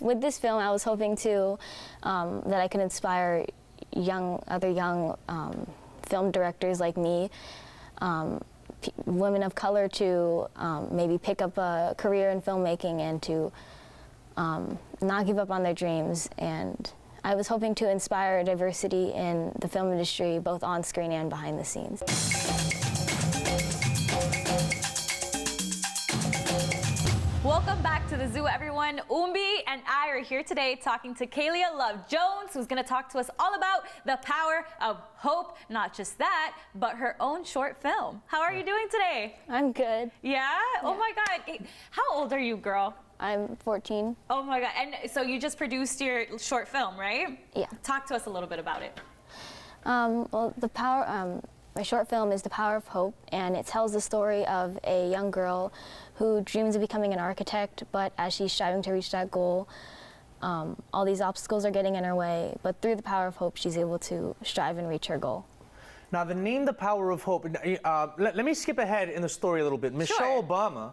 With this film, I was hoping to that I could inspire other young film directors like me, women of color, to maybe pick up a career in filmmaking and to not give up on their dreams. And I was hoping to inspire diversity in the film industry, both on screen and behind the scenes. Welcome back to the zoo, everyone. Umbi and I are here today talking to Kalia Love Jones, who's going to talk to us all about the power of hope. Not just that, but her own short film. How are you doing today? I'm good. Yeah? Oh my God. How old are you, girl? I'm 14. Oh my God. And so you just produced your short film, right? Yeah. Talk to us a little bit about it. Well, my short film is The Power of Hope, and it tells the story of a young girl who dreams of becoming an architect, but as she's striving to reach that goal, all these obstacles are getting in her way, but through the power of hope, she's able to strive and reach her goal. Now, the name The Power of Hope, let me skip ahead in the story a little bit. Michelle Obama,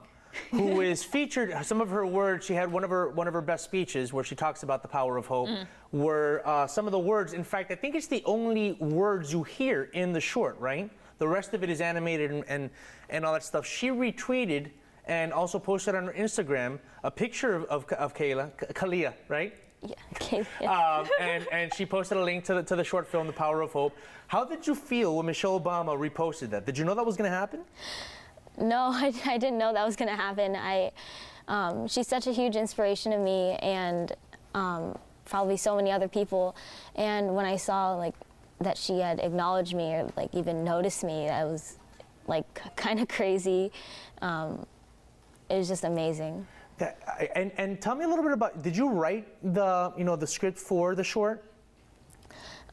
who is featured, some of her words, she had one of her best speeches where she talks about the power of hope, were some of the words, in fact, I think it's the only words you hear in the short, right? The rest of it is animated and all that stuff. She retweeted and also posted on her Instagram a picture of Kalia, right? Yeah, Kalia. And she posted a link to the short film, The Power of Hope. How did you feel when Michelle Obama reposted that? Did you know that was going to happen? No, I didn't know that was going to happen. She's such a huge inspiration to me, and probably so many other people. And when I saw that she had acknowledged me or even noticed me, I was kind of crazy. It was just amazing. And tell me a little bit about, did you write the script for the short?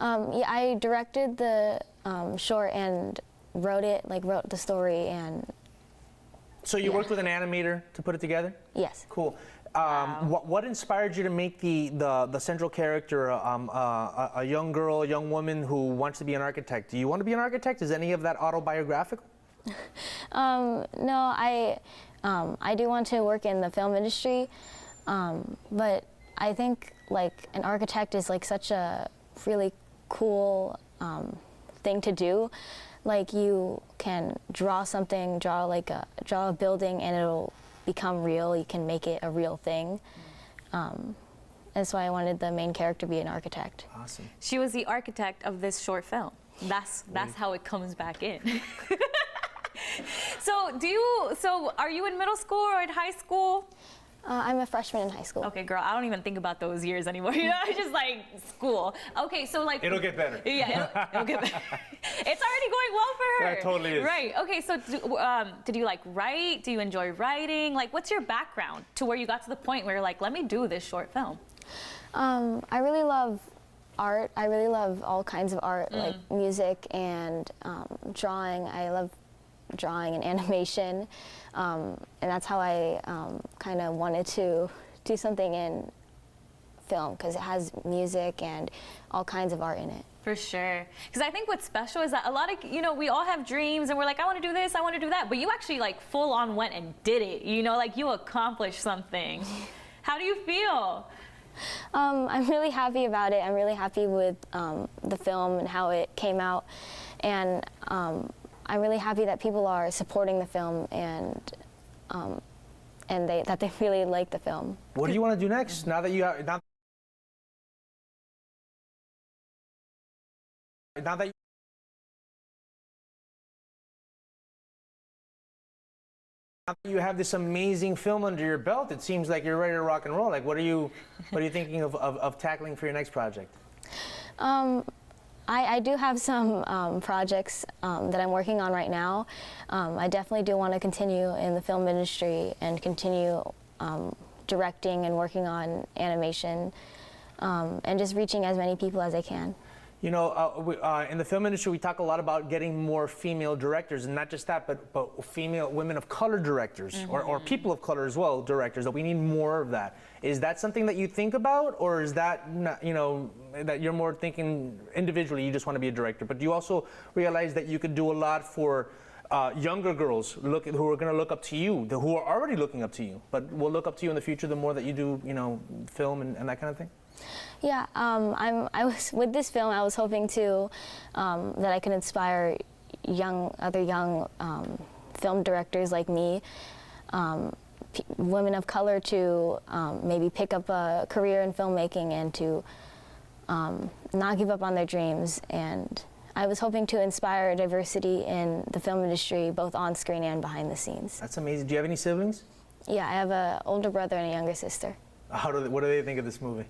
Yeah, I directed the short and wrote the story. And so you worked with an animator to put it together? Yes. Cool. What inspired you to make the central character a young girl, a young woman who wants to be an architect? Do you want to be an architect? Is any of that autobiographical? No, I do want to work in the film industry, but I think an architect is such a really cool thing to do. You can draw something, draw a building, and it'll become real. You can make it a real thing. That's why I wanted the main character to be an architect. Awesome. She was the architect of this short film. That's how it comes back in. So are you in middle school or in high school? I'm a freshman in high school. Okay, girl, I don't even think about those years anymore. You know, it's just school. Okay, so it'll get better. Yeah, it'll get better. It's already going well for her. That totally is. Right. Okay, so did you write? Do you enjoy writing? What's your background to where you got to the point where you're let me do this short film? I really love art. I really love all kinds of art, like music and drawing. I love drawing and animation, and that's how I kind of wanted to do something in film, because it has music and all kinds of art in it. For sure. Because I think what's special is that a lot of, we all have dreams and we're I want to do this, I want to do that, but you actually full on went and did it, you accomplished something. How do you feel? I'm really happy about it. I'm really happy with the film and how it came out, and I'm really happy that people are supporting the film and that they really like the film. What do you want to do next? Now that you have this amazing film under your belt, it seems like you're ready to rock and roll. What are you thinking of tackling for your next project? I do have some projects that I'm working on right now. I definitely do want to continue in the film industry and continue directing and working on animation, and just reaching as many people as I can. In the film industry, we talk a lot about getting more female directors, and not just that, but women of color directors, or people of color as well, directors, that we need more of that. Is that something that you think about, or is that, that you're more thinking individually, you just want to be a director? But do you also realize that you could do a lot for younger girls who are going to look up to you, who are already looking up to you, but will look up to you in the future the more that you do, film and that kind of thing? Yeah, I was with this film. I was hoping to that I could inspire other young film directors like me, women of color, to maybe pick up a career in filmmaking and to not give up on their dreams. And I was hoping to inspire diversity in the film industry, both on screen and behind the scenes. That's amazing. Do you have any siblings? Yeah, I have an older brother and a younger sister. What do they think of this movie?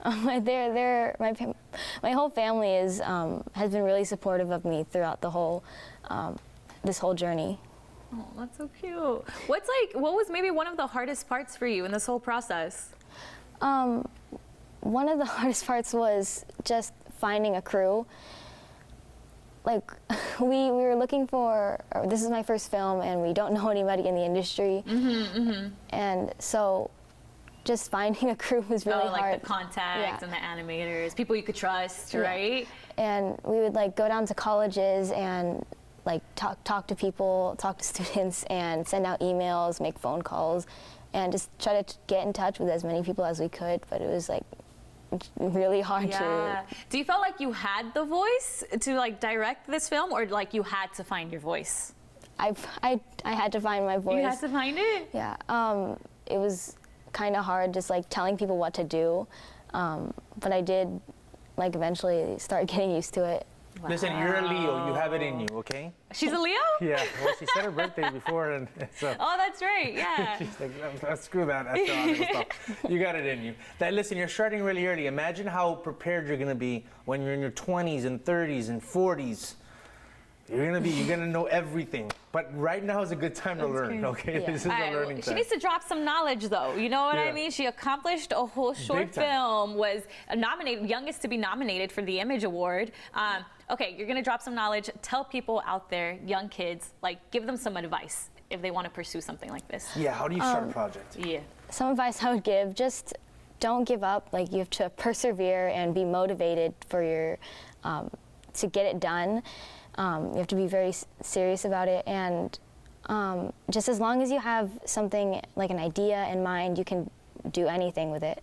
My whole family has been really supportive of me throughout the whole this whole journey. Oh, that's so cute. What was maybe one of the hardest parts for you in this whole process? One of the hardest parts was just finding a crew. Like, we were looking for, this is my first film, and we don't know anybody in the industry. And so just finding a crew was really hard. Like the contacts and the animators, people you could trust, right? And we would go down to colleges and talk to people, talk to students, and send out emails, make phone calls, and just try to get in touch with as many people as we could. But it was really hard to. Do you feel like you had the voice to direct this film, or you had to find your voice? I had to find my voice. You had to find it? Yeah. It was kind of hard just telling people what to do, but I did eventually start getting used to it. Wow. Listen, you're a Leo. You have it in you, okay? She's a Leo? Yeah. Well, she said her birthday before, and so. Oh, that's right. Yeah. She's like, screw that. That's the honorable stuff. You got it in you. Listen, you're starting really early. Imagine how prepared you're gonna be when you're in your 20s and 30s and 40s. You're gonna know everything. But right now is a good time to learn, okay? Yeah. This is a learning time. She needs to drop some knowledge, though. You know what I mean? She accomplished a whole short film, was nominated, youngest to be nominated for the Image Award. Okay, you're gonna drop some knowledge. Tell people out there, young kids, give them some advice if they want to pursue something like this. Yeah, how do you start a project? Yeah. Some advice I would give: just don't give up. You have to persevere and be motivated for your to get it done. You have to be very serious about it, and just as long as you have something an idea in mind, you can do anything with it.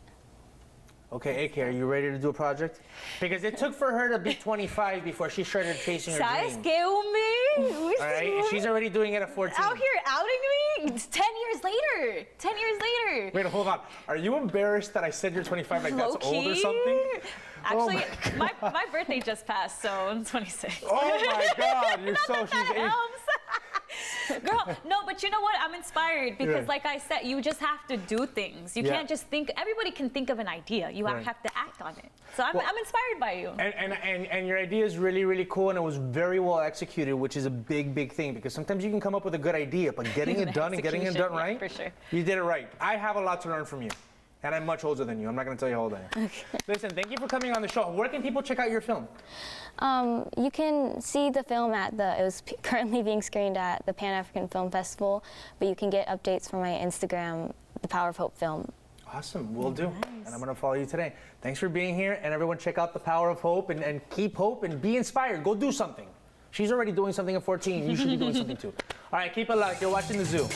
Okay, AK, are you ready to do a project? Because it took for her to be 25 before she started chasing her dreams. ¿Sabes qué, Umi? All right, she's already doing it at 14. Out here outing me? It's 10 years later. 10 years later. Wait, hold on. Are you embarrassed that I said you're 25 that's old or something? Actually, my birthday just passed, so I'm 26. Oh my God, she's 8. Girl, no, but you know what? I'm inspired because, like I said, you just have to do things. You can't just think. Everybody can think of an idea. You have to act on it. So I'm inspired by you. And your idea is really, really cool, and it was very well executed, which is a big, big thing, because sometimes you can come up with a good idea, but getting it done and getting it done right, for sure. You did it right. I have a lot to learn from you. And I'm much older than you. I'm not going to tell you how old I am. Okay. Listen, thank you for coming on the show. Where can people check out your film? You can see the film it was currently being screened at the Pan-African Film Festival, but you can get updates from my Instagram, The Power of Hope Film. Awesome, will do. And I'm going to follow you today. Thanks for being here, and everyone check out The Power of Hope and keep hope and be inspired. Go do something. She's already doing something at 14. You should be doing something too. All right, keep it locked. You're watching The Zoo.